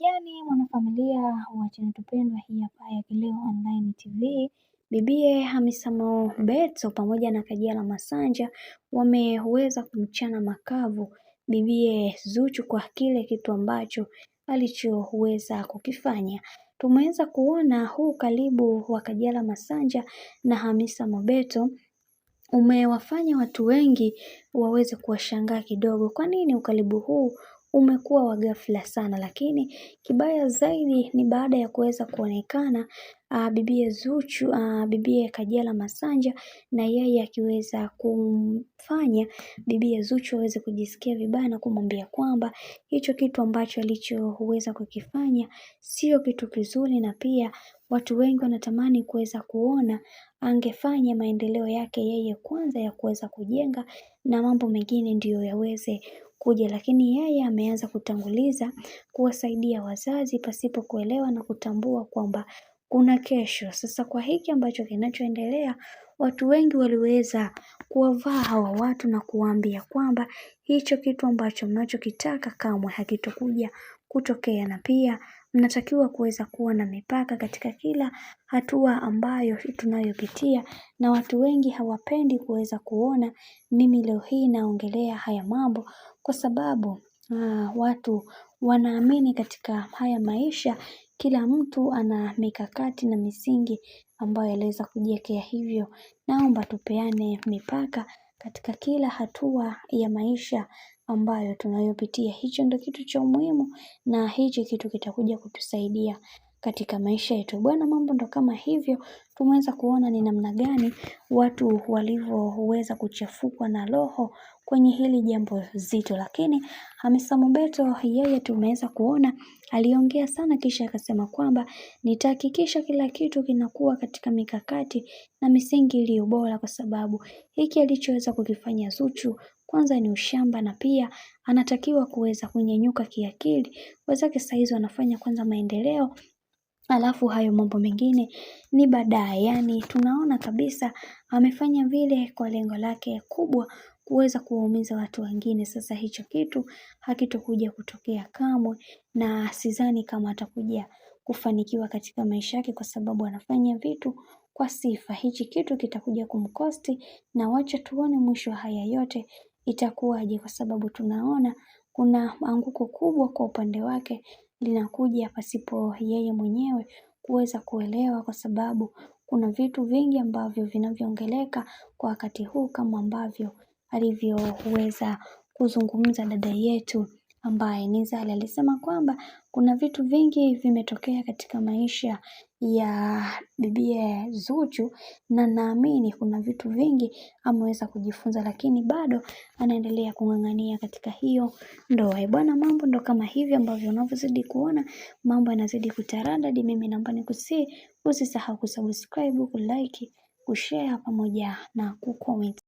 Gani mwanafamilia wa channel tupendwa hii hapa ya Kileo Online TV. Bibie Hamisa Mobeto pamoja na Kajala Masanja wameweza kumchana makavu bibie Zuchu kwa kile kitu ambacho alichoweza kukifanya. Tumeweza kuona huu karibu wa Kajala Masanja na Hamisa Mobeto umewafanya watu wengi waweze kuwashangaa kidogo. Kwa nini ukaribu huu umekuwa wa ghafla sana? Lakini kibaya zaidi ni baada ya kuweza kuonekana bibie Zuchu, bibie Kajala Masanja na yeye akiweza kumfanya bibie Zuchu aweze kujisikia vibaya na kumwambia kwamba hicho kitu ambacho alichoweza kukifanya sio kitu kizuri, na pia watu wengi wanatamani kuweza kuona angefanya maendeleo yake yeye kwanza ya kuweza kujenga na mambo mengine ndiyo yaweze kuja, lakini yeye ameanza kutanguliza kuwasaidia wazazi pasipo kuelewa na kutambua kwamba kuna kesho. Sasa kwa hiki ambacho kinachoendelea, watu wengi waliweza kuwavaa hawa watu na kuwaambia kwamba hicho kitu ambacho mnachokitaka kamwe hakitokuja kutokea, na pia mnatakiwa kuweza kuwa na mipaka katika kila hatua ambayo tunayopitia, na watu wengi hawapendi kuweza kuona mimi leo hii naongelea haya mambo kwa sababu watu wanaamini katika haya maisha kila mtu ana mikakati na misingi ambayo aliweza kujiwekea. Hivyo naomba tupeane mipaka katika kila hatua ya maisha ambayo tunayopitia. Hicho ndio kitu cha muhimu, na hicho kitu kitakuja kutusaidia katika maisha yetu. Bwana, mambo ndo kama hivyo. Tumeweza kuona ni namna gani watu walivyoweza kuchafukwa na roho kwenye hili jambo zito, lakini Hamisa Mobeto yeye tumeweza kuona aliongea sana, kisha akasema kwamba nitahakikisha kila kitu kinakuwa katika mikakati na misingi iliyo bora, kwa sababu hiki alichoweza kukifanya Zuchu kwanza ni ushamba, na pia anatakiwa kuweza kunyenyuka kiakili. Wenzake saizi wanafanya kwanza maendeleo, alafu hayo mambo mengine ni baadaye. Yani tunaona kabisa amefanya vile kwa lengo lake kubwa, kuweza kuwaumiza watu wengine. Sasa hicho kitu hakitokuja kutokea kamwe, na sidhani kama atakuja kufanikiwa katika maisha yake, kwa sababu anafanya vitu kwa sifa. Hichi kitu kitakuja kumkosti, na wacha tuone mwisho haya yote itakuwaje, kwa sababu tunaona kuna anguko kubwa kwa upande wake linakuja pasipo yeye mwenyewe kuweza kuelewa, kwa sababu kuna vitu vingi ambavyo vinavyoongeleka kwa wakati huu, kama ambavyo alivyoweza kuzungumza dada yetu ambaye ni Zari. Alisema kwamba kuna vitu vingi vimetokea katika maisha ya bibie Zuchu, na naamini kuna vitu vingi ameweza kujifunza, lakini bado anaendelea kung'ang'ania katika hiyo ndoa. Bwana, mambo ndo kama hivyo ambavyo unavyozidi kuona mambo yanazidi kutaradadi. Mimi naomba nikusii usisahau kusubscribe, kulike, kushare pamoja na kucomment.